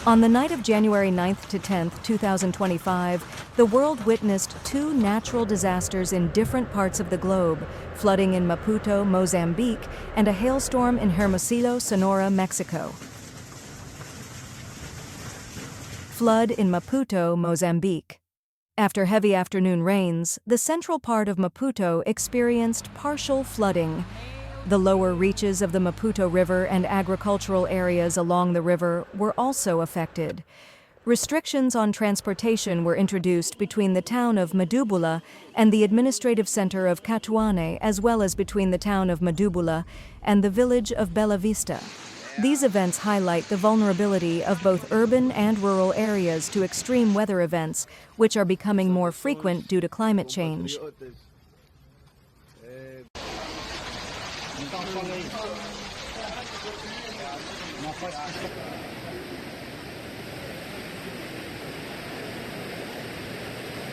On the night of January 9th to 10th, 2025, the world witnessed two natural disasters in different parts of the globe, flooding in Maputo, Mozambique, and a hailstorm in Hermosillo, Sonora, Mexico. Flood in Maputo, Mozambique. After heavy afternoon rains, the central part of Maputo experienced partial flooding. The lower reaches of the Maputo River and agricultural areas along the river were also affected. Restrictions on transportation were introduced between the town of Madubula and the administrative center of Catuane, as well as between the town of Madubula and the village of Bella Vista. These events highlight the vulnerability of both urban and rural areas to extreme weather events, which are becoming more frequent due to climate change.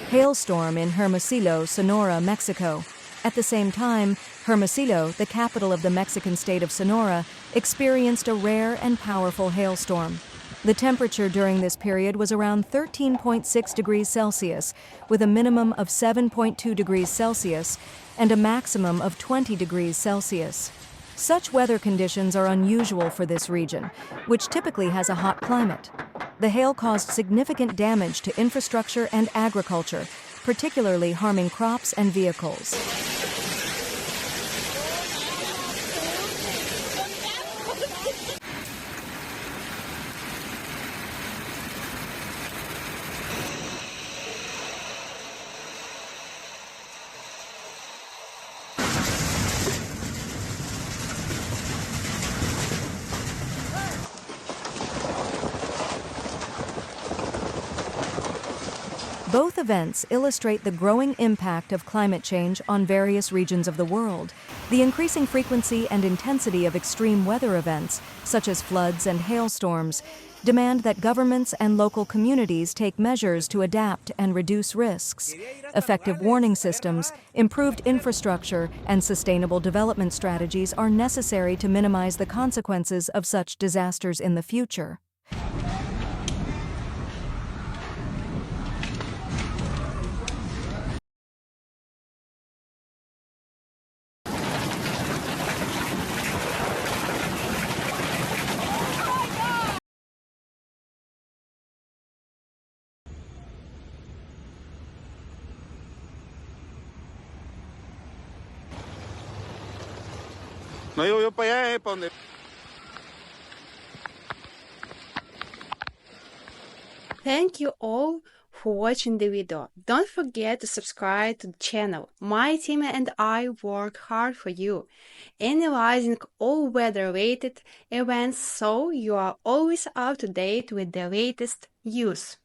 Hailstorm in Hermosillo, Sonora, Mexico. At the same time, Hermosillo, the capital of the Mexican state of Sonora, experienced a rare and powerful hailstorm. The temperature during this period was around 13.6 degrees Celsius, with a minimum of 7.2 degrees Celsius and a maximum of 20 degrees Celsius. Such weather conditions are unusual for this region, which typically has a hot climate. The hail caused significant damage to infrastructure and agriculture, particularly harming crops and vehicles. Both events illustrate the growing impact of climate change on various regions of the world. The increasing frequency and intensity of extreme weather events, such as floods and hailstorms, demand that governments and local communities take measures to adapt and reduce risks. Effective warning systems, improved infrastructure, and sustainable development strategies are necessary to minimize the consequences of such disasters in the future. No llovió para allá, para donde. Thank you all for watching the video. Don't forget to subscribe to the channel. My team and I work hard for you, analyzing all weather-related events so you are always up to date with the latest news.